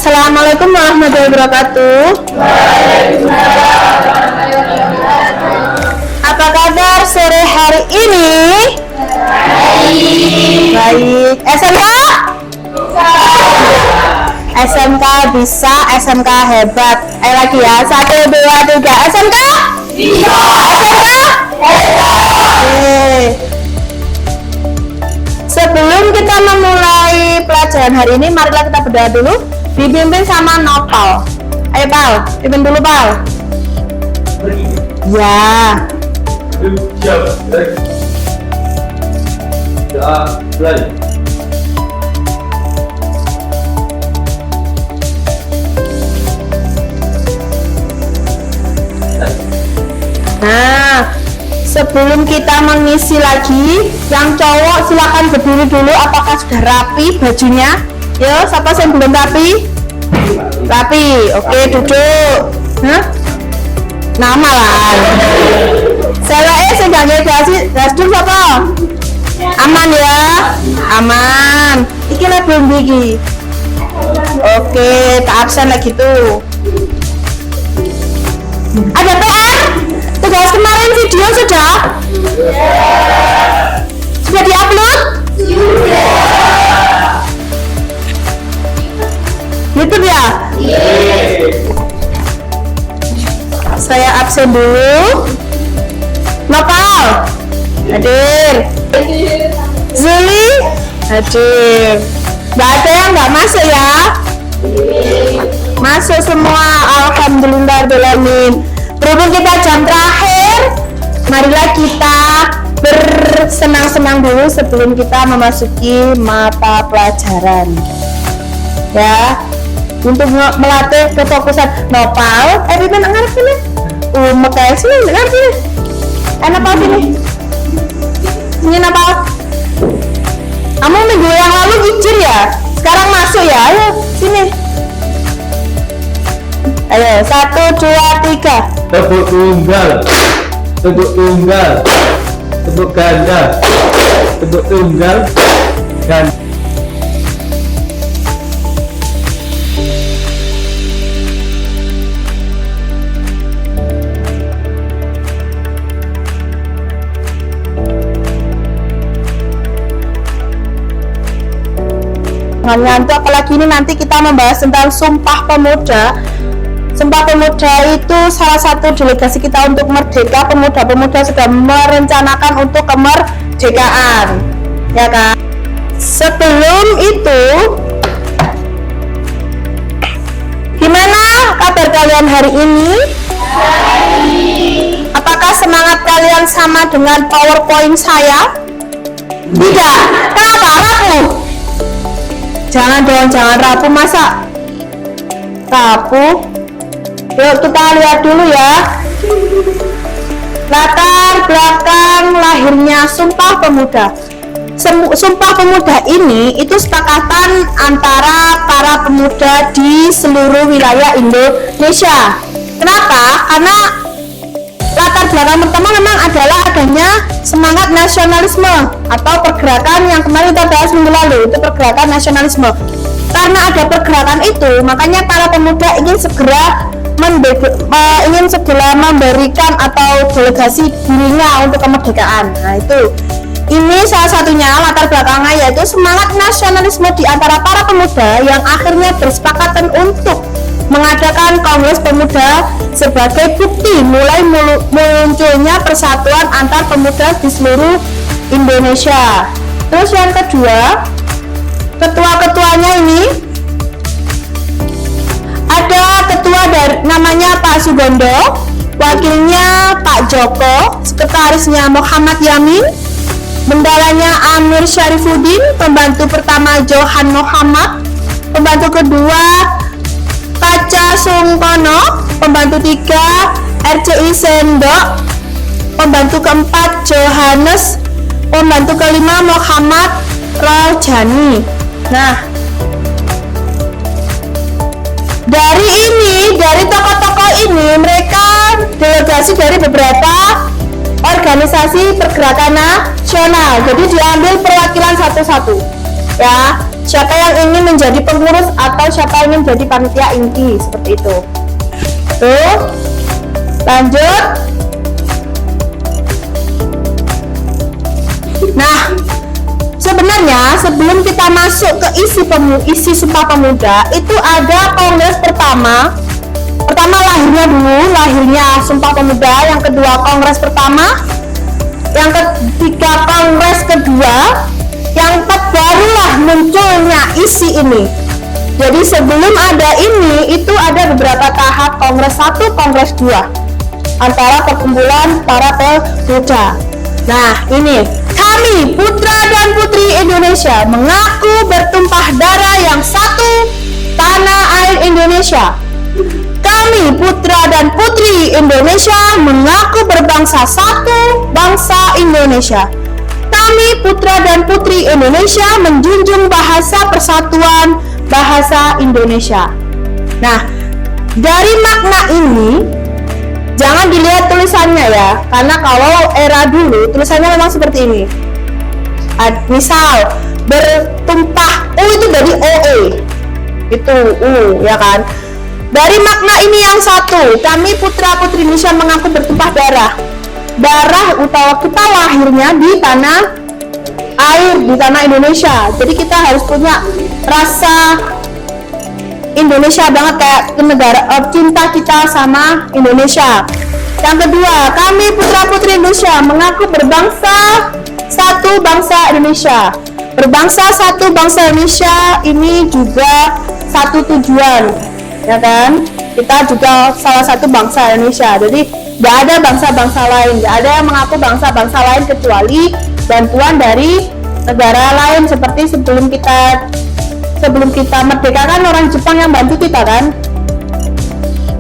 Assalamualaikum warahmatullahi wabarakatuh. Apa kabar sore hari ini? Baik. SMK? SMK bisa, SMK hebat. Ayo lagi ya, 1, 2, 3. SMK? Bisa. SMK? Oke. Sebelum kita memulai pelajaran hari ini, marilah kita berdoa dulu. Dipimpin sama Nopal. Ayo Pal, pimpin dulu Pal. Ya. Nah, sebelum kita mengisi lagi, yang cowok silakan berdiri dulu. Apakah sudah rapi bajunya? Yo, siapa yang belum rapi? Rapi, oke, duduk. Nama lah. Saya sedang ngerti dulu siapa? Aman ya? Aman. Iki lah belum gigi. Oke, tak absen lagi tuh. Ada PR? Tugas kemarin video sudah? Sudah diupload? YouTube ya? Saya absen dulu. Nopal hadir. Zuli hadir. Gak ada yang gak masuk ya? Masuk semua. Alhamdulillahirrahmanirrahim. Berhubung kita jam terakhir, marilah kita bersenang-senang dulu sebelum kita memasuki mata pelajaran. Ya, untuk melatih kefokusan. Nopal, Pimpin ngerti nih? Mekai sih ngerti nih? Enak apa ini? Ini Nopal. Kamu minggu yang lalu izin ya? Sekarang masuk ya? Ayo, sini. Ayo, 1, 2, 3. Tepuk tunggal, tepuk tunggal, tepuk ganda, tepuk tunggal, ganda. Ngantuk, apalagi ini nanti kita membahas tentang Sumpah Pemuda. Sumpah Pemuda itu salah satu delegasi kita untuk merdeka. Pemuda-pemuda sudah merencanakan untuk kemerdekaan, ya kan? Sebelum itu, gimana kabar kalian hari ini? Apakah semangat kalian sama dengan PowerPoint saya? Tidak. Kenapa? Rapuh? Jangan dong, jangan rapuh. Masa rapuh? Yuk kita lihat dulu ya latar belakang lahirnya Sumpah Pemuda. Sumpah Pemuda ini itu sepakatan antara para pemuda di seluruh wilayah Indonesia. Kenapa? Karena latar belakang pertama memang adalah adanya semangat nasionalisme atau pergerakan yang kemarin kita bahas minggu lalu, itu pergerakan nasionalisme. Karena ada pergerakan itu, makanya para pemuda ingin segera memberikan atau delegasi dirinya untuk kemerdekaan. Nah itu, ini salah satunya latar belakangnya, yaitu semangat nasionalisme di antara para pemuda yang akhirnya bersepakatan untuk mengadakan Kongres Pemuda sebagai bukti mulai munculnya persatuan antar pemuda di seluruh Indonesia. Terus yang kedua, ketua-ketuanya ini ada ketua dari namanya Pak Sugondo, wakilnya Pak Joko, sekretarisnya Muhammad Yamin, bendalanya Amir Syarifuddin, pembantu pertama Johan Muhammad, pembantu kedua Kaca Sungkono, pembantu 3 RCI Sendok, pembantu keempat Johannes, pembantu kelima Muhammad Rojani. Nah, dari tokoh-tokoh ini, mereka delegasi dari beberapa organisasi pergerakan nasional. Jadi diambil perwakilan satu-satu. ya. Siapa yang ingin menjadi pengurus atau siapa yang ingin menjadi panitia inti, seperti itu. Tuh, lanjut. Nah, sebenarnya sebelum kita masuk ke isi Sumpah Pemuda, itu ada kongres pertama lahirnya Sumpah Pemuda, yang kedua kongres pertama, yang ketiga kongres kedua, yang keempat barulah munculnya isi ini. Jadi sebelum ada ini, itu ada beberapa tahap kongres 1, kongres 2 antara perkumpulan para pemuda. Nah, ini kami putra dan putri Indonesia mengaku bertumpah darah yang satu, tanah air Indonesia. Kami putra dan putri Indonesia mengaku berbangsa satu, bangsa Indonesia. Kami putra dan putri Indonesia menjunjung bahasa persatuan, bahasa Indonesia. Nah, dari makna ini jangan dilihat tulisannya ya, karena kalau era dulu tulisannya memang seperti ini. Misal bertumpah U itu dari OE, itu U ya kan. Dari makna ini yang satu, kami putra putri Indonesia mengaku bertumpah darah utawa kita lahirnya di tanah air, di tanah Indonesia. Jadi kita harus punya rasa Indonesia banget, kayak ke negara, cinta kita sama Indonesia. Yang kedua, kami putra putri Indonesia mengaku berbangsa satu, bangsa Indonesia. Berbangsa satu, bangsa Indonesia ini juga satu tujuan, ya kan? Kita juga salah satu bangsa Indonesia. Jadi nggak ada bangsa-bangsa lain, nggak ada yang mengaku bangsa-bangsa lain kecuali bantuan dari negara lain. Seperti sebelum kita merdeka kan orang Jepang yang bantu kita kan.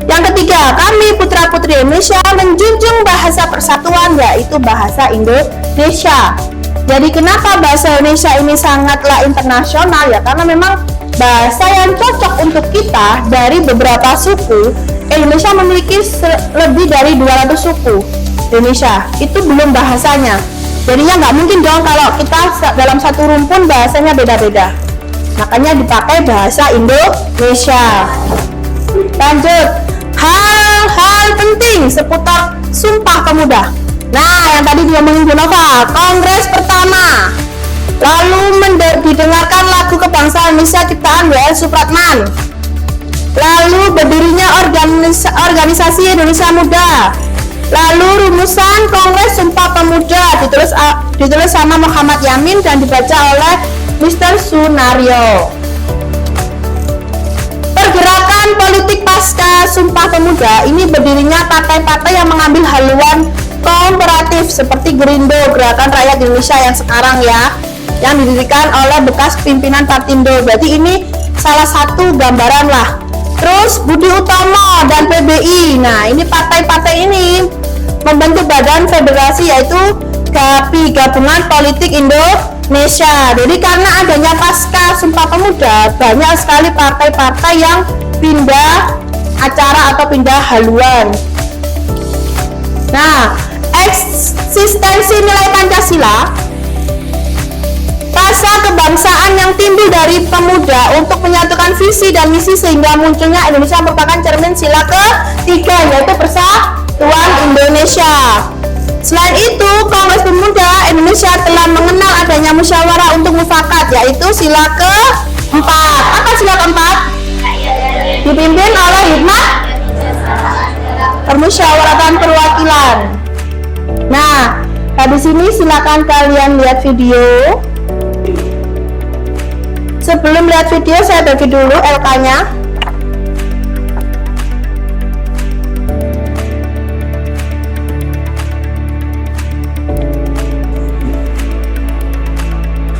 Yang ketiga, kami putra putri Indonesia menjunjung bahasa persatuan, yaitu bahasa Indonesia. Jadi kenapa bahasa Indonesia ini sangatlah internasional ya, karena memang bahasa yang cocok untuk kita dari beberapa suku. Indonesia memiliki lebih dari 200 suku. Indonesia itu belum bahasanya, jadinya nggak mungkin dong kalau kita dalam satu rumpun bahasanya beda-beda. Makanya dipakai bahasa Indonesia. Lanjut, hal-hal penting seputar Sumpah Pemuda. Nah, yang tadi diomongin Bu Nova, kongres pertama, lalu didengarkan lagu kebangsaan Indonesia ciptaan W.R. Supratman, lalu berdirinya organisasi Indonesia Muda, lalu rumusan kongres Sumpah Pemuda ditulis sama Muhammad Yamin dan dibaca oleh Mr. Sunario. Pergerakan politik pasca Sumpah Pemuda ini berdirinya partai-partai yang mengambil haluan komparatif seperti Gerindo, Gerakan Rakyat Indonesia yang sekarang ya, yang didirikan oleh bekas pimpinan Partindo. Berarti ini salah satu gambaran lah. Terus Budi Utomo dan PBI. Nah, ini partai-partai ini membentuk badan federasi, yaitu GAPI, Gabungan Politik Indonesia. Jadi karena adanya pasca Sumpah Pemuda, banyak sekali partai-partai yang pindah acara atau pindah haluan. Nah, eksistensi nilai Pancasila, rasa kebangsaan yang timbul dari pemuda untuk menyatukan visi dan misi sehingga munculnya Indonesia merupakan cermin sila ketiga, yaitu persatuan Indonesia. Selain itu, Kongres Pemuda Indonesia telah mengenal adanya musyawarah untuk mufakat, yaitu sila keempat. Apa sila keempat? Dipimpin oleh hikmah permusyawaratan perwakilan. Nah, habis ini silakan kalian lihat video. Sebelum lihat video, saya bagi dulu LK-nya.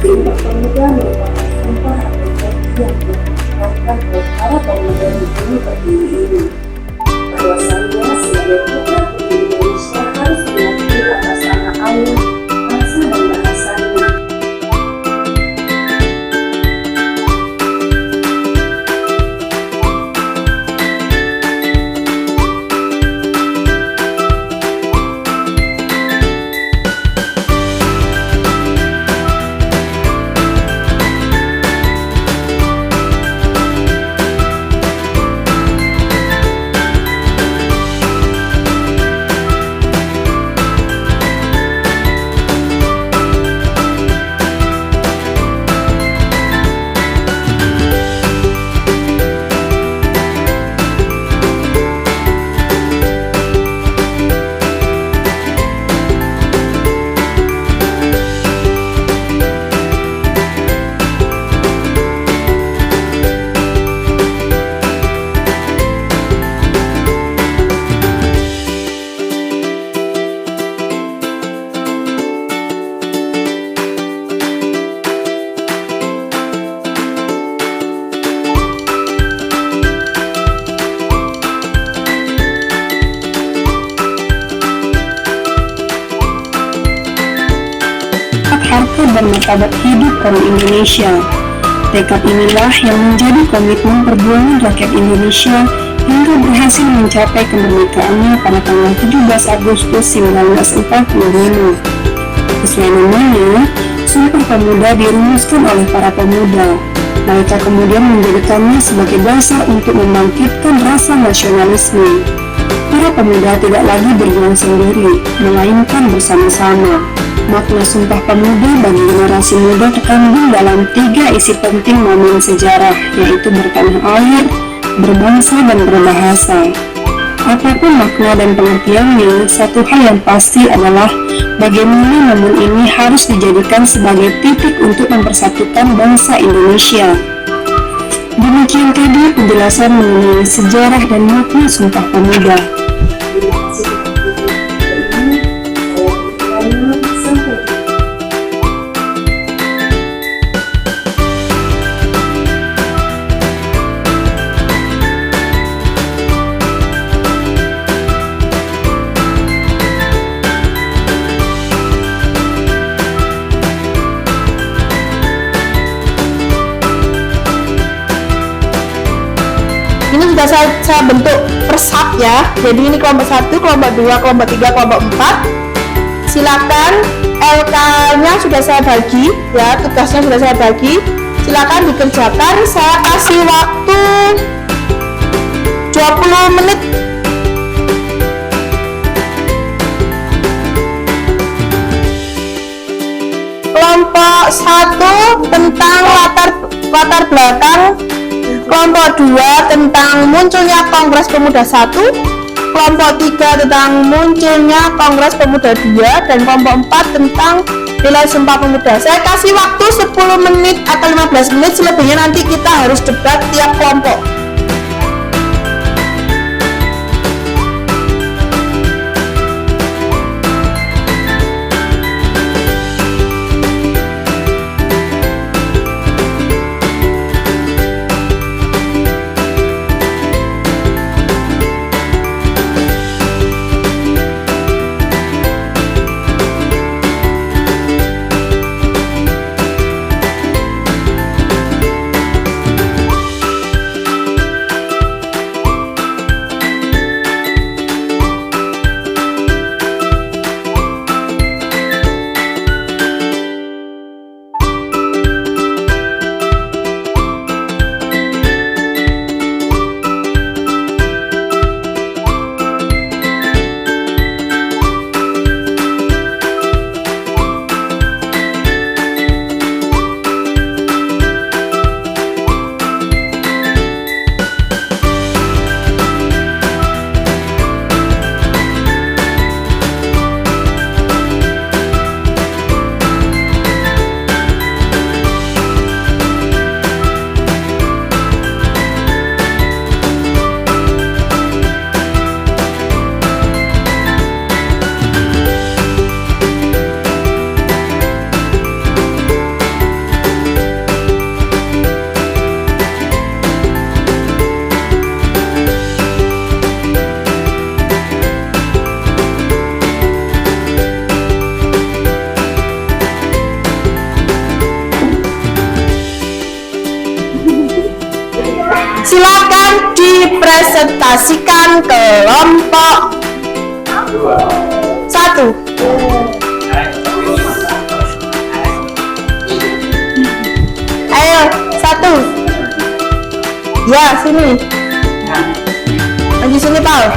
Sumpah Pemuda merupakan sumpah atau janji yang dilakukan oleh para pemuda di bumi pertiwi ini, bahwasannya sebagai putra putri Indonesia harus mengabdi atas tanah air, bangsa dan bahasanya. Sumpah Pemuda merupakan sumpah atau janji yang dilakukan oleh para pemuda di bumi pertiwi ini, bahwasannya sebagai putra putri Indonesia harus mengabdi atas tanah air, bangsa dan bahasanya. Sumpah Pemuda merupakan sumpah atau janji yang dilakukan oleh para pemuda di bumi pertiwi ini, bahwasannya sebagai putra putri Indonesia harus mengabdi atas tanah air, bangsa dan bahasanya. Sumpah Pemuda merupakan sumpah atau janji yang dilakukan oleh para pemuda di bumi pertiwi ini, bahwasannya sebagai putra putri Indonesia harus mengabdi atas tanah air, bangsa dan bahasanya. harkat dan martabat hidup orang Indonesia. Tekad inilah yang menjadi komitmen perjuangan rakyat Indonesia hingga berhasil mencapai kemerdekaannya pada tanggal 17 Agustus 1945. Sesuai namanya, Sumpah Pemuda dirumuskan oleh para pemuda. Mereka kemudian menjadikannya sebagai dasar untuk membangkitkan rasa nasionalisme. Para pemuda tidak lagi berjuang sendiri, melainkan bersama-sama. Makna Sumpah Pemuda bagi generasi muda terkandung dalam 3 isi penting momen sejarah, yaitu bertanah air, berbangsa, dan berbahasa. Apapun makna dan pengertiannya, satu hal yang pasti adalah bagaimana momen ini harus dijadikan sebagai titik untuk mempersatukan bangsa Indonesia. Demikian tadi penjelasan mengenai sejarah dan makna Sumpah Pemuda. Terima kasih telah menonton video ini. Sampai jumpa. Ini sudah saya bentuk persat ya. Jadi ini kelompok 1, kelompok 2, kelompok 3, kelompok 4. Silakan LK-nya sudah saya bagi ya, tugasnya sudah saya bagi. Silakan dikerjakan. Saya kasih waktu 20 menit. Kelompok 1 tentang latar belakang, kelompok 2 tentang munculnya Kongres Pemuda 1, kelompok 3 tentang munculnya Kongres Pemuda 2, dan kelompok 4 tentang nilai Sumpah Pemuda. Saya kasih waktu 10 menit atau 15 menit, selebihnya nanti kita harus debat tiap kelompok. Silakan dipresentasikan kelompok 1. Ayo, 1. Ya, sini. Maju sini, Paul.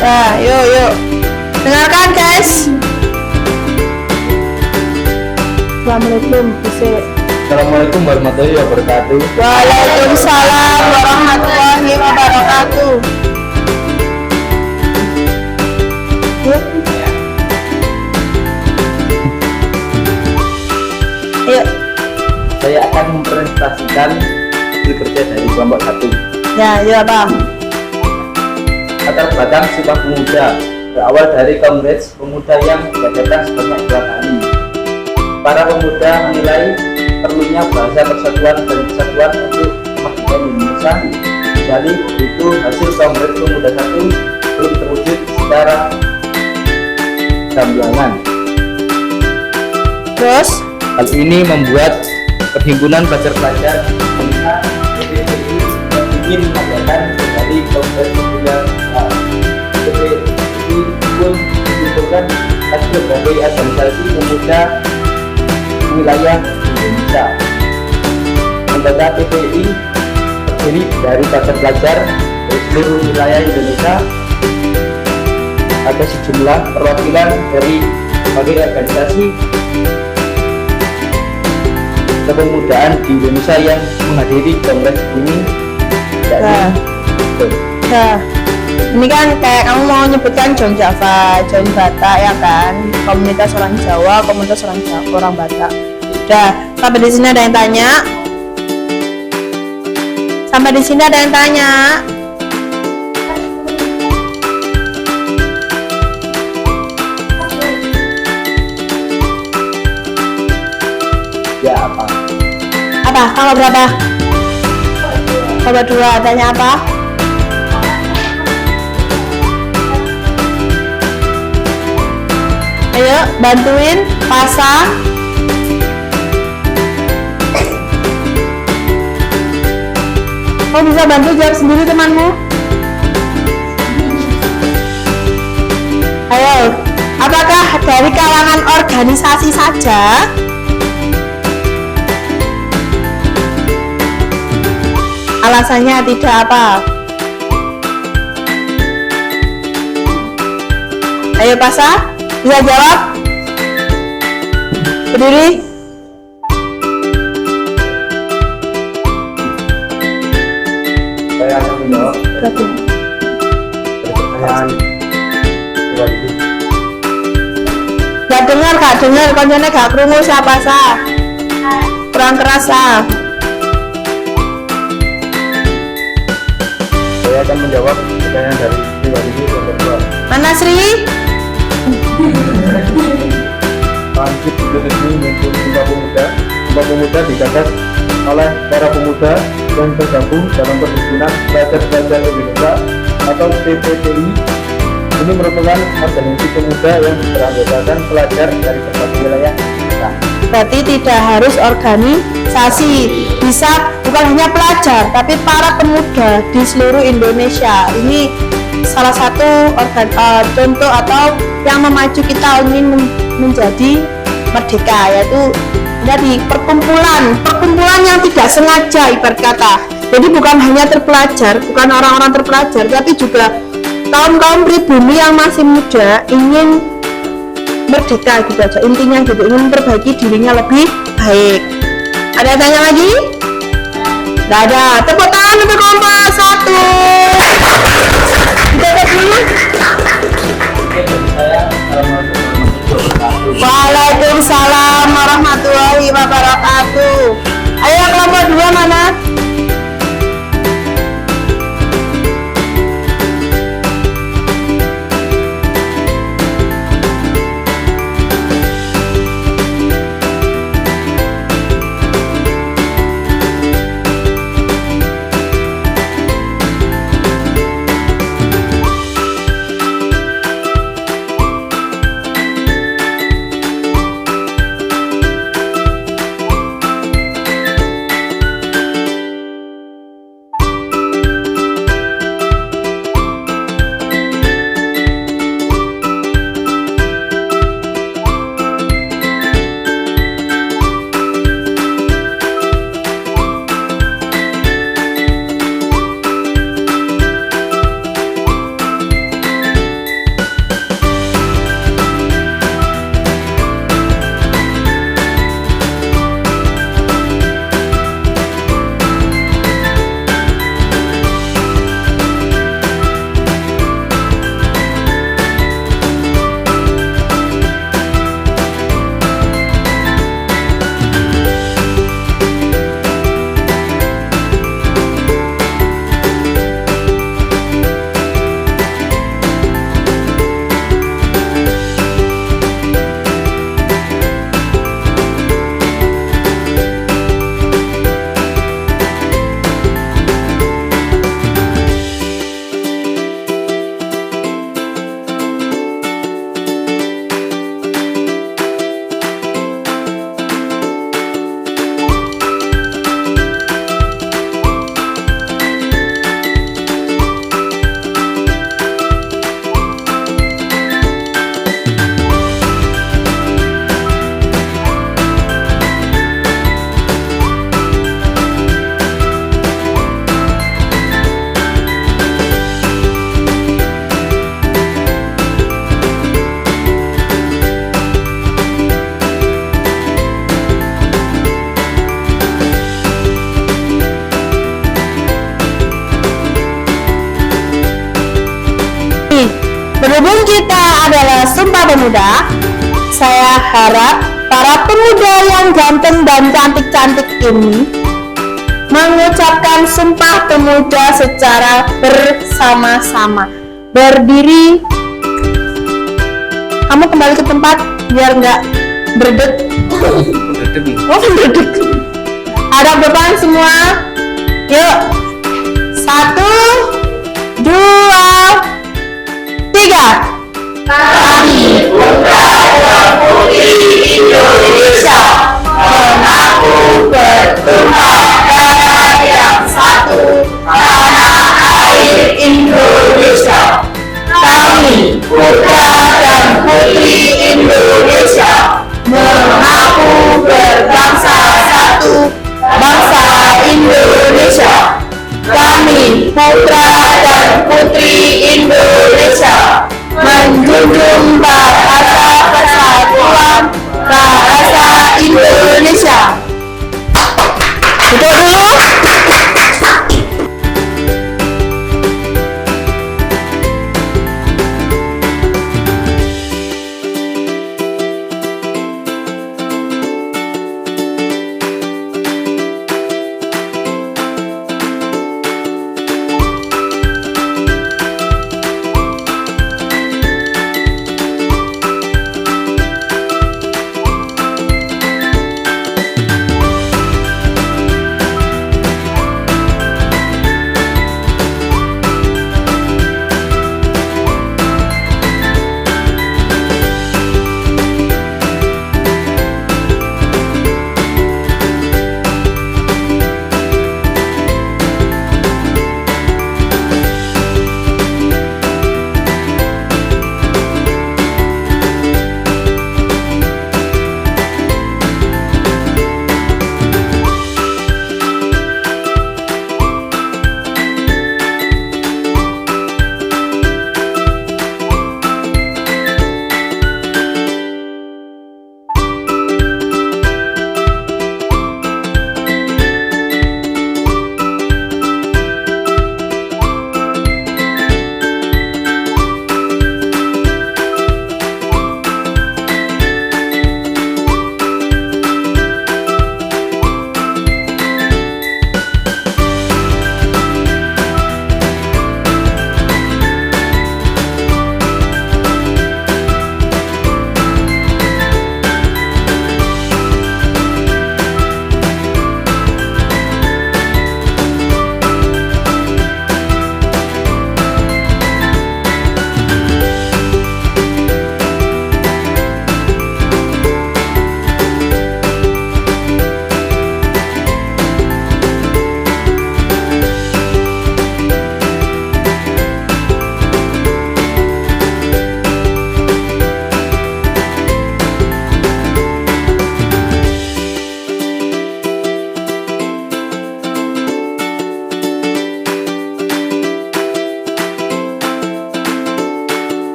Nah, yuk. Dengarkan guys. Assalamualaikum. Assalamualaikum warahmatullahi wabarakatuh. Waalaikumsalam warahmatullahi wabarakatuh. Ayo. Saya akan mempresentasikan hasil kerja dari kelompok 1. Ya, Bang. Latar belakang Sumpah Pemuda berawal dari Kongres Pemuda yang diadakan sebanyak 2 kali. Para pemuda menilai perlunya bahasa persatuan dan kesatuan untuk kemerdekaan Indonesia sekali itu hasil Kongres Pemuda 1 belum terwujud secara gamblangan. Terus Hal ini membuat Perhimpunan Pelajar-Pelajar Indonesia PPPI ingin mengadakan kembali Kongres Pemuda. PPPI pun mengumpulkan hasil berbagai organisasi pemuda wilayah Indonesia. Lembaga PPI terdiri dari pelajar-pelajar dari seluruh wilayah Indonesia. Ada sejumlah perwakilan dari berbagai organisasi kepemudaan di Indonesia yang menghadiri kongres ini. Nah. Nah, ini kan kayak kamu mau nyebutkan John Java, John Batak ya kan, komunitas orang Jawa, komunitas orang Batak. Udah, sampai di sini ada yang tanya? Sampai di sini ada yang tanya? Ya apa? Apa? Kamu berapa? Kamu dua. Tanya apa? Ayo bantuin pasang. Kamu bisa bantu jawab sendiri temanmu? Ayo, apakah dari kalangan organisasi saja? Alasannya tidak apa? Ayo Pasa, bisa jawab? Berdiri. Saya akan menjawab pertanyaan pribadi. Gak dengar, koncone gak krungu siapa Sa? Kurang keras Sa. Saya akan menjawab pertanyaan dari pribadi yang kedua. Mana Sri? Prinsip hidup resmi muncul Sumpah Pemuda. Sumpah Pemuda digagas oleh para pemuda yang tergabung dalam Perhimpunan Pelajar-Pelajar Indonesia atau PPPI. Ini merupakan organisasi pemuda yang beranggotakan pelajar dari berbagai wilayah Indonesia. Berarti tidak harus organisasi, bisa bukan hanya pelajar, tapi para pemuda di seluruh Indonesia. Ini salah satu contoh atau yang memacu kita ingin menjadi merdeka, yaitu dari perkumpulan yang tidak sengaja ibarat kata. Jadi bukan hanya terpelajar, bukan orang-orang terpelajar, tapi juga kaum pribumi yang masih muda ingin merdeka gitu aja intinya gitu, ingin memperbaiki dirinya lebih baik. Ada yang tanya lagi? Nggak ada. Tepuk tangan untuk Kompas 1. Kita dulu. Waalaikumsalam warahmatullahi wabarakatuh. Ayo kelompok 2 mana? Berhubung kita adalah Sumpah Pemuda, saya harap para pemuda yang ganteng dan cantik-cantik ini mengucapkan Sumpah Pemuda secara bersama-sama. Berdiri. Kamu kembali ke tempat biar nggak berdek. Oh, berdek. Hadap depan semua. Yuk. 1, 2, 3. Kami Putra dan Putri Indonesia mengaku bertumpah darah yang satu tanah air Indonesia. Kami Putra dan Putri Indonesia mengaku berbangsa satu, bangsa Indonesia. Kami Putra dan Putri Indonesia menjunjung bahasa persatuan bahasa Indonesia. Duduk dulu.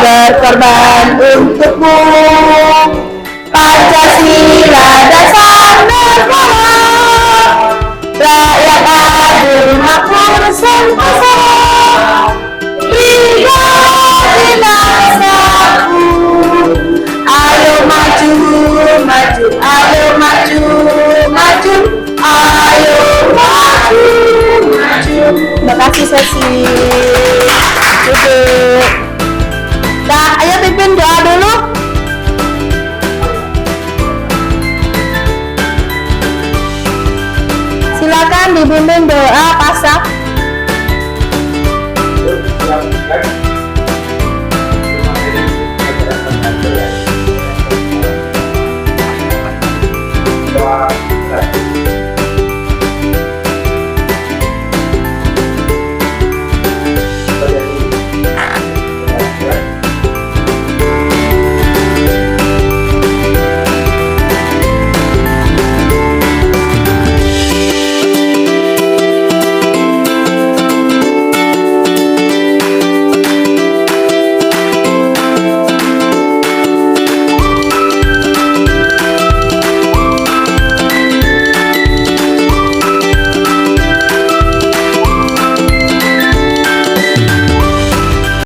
berkorban untukmu. Pancasila dasar negara, rakyat adil makmur sentosa, tiga binasaku. Ayo maju, maju, ayo maju, maju, ayo maju, maju. Terima kasih sesi. Duduk. Nah, ayo pimpin doa dulu. Silakan dipimpin doa pasang. Dadah.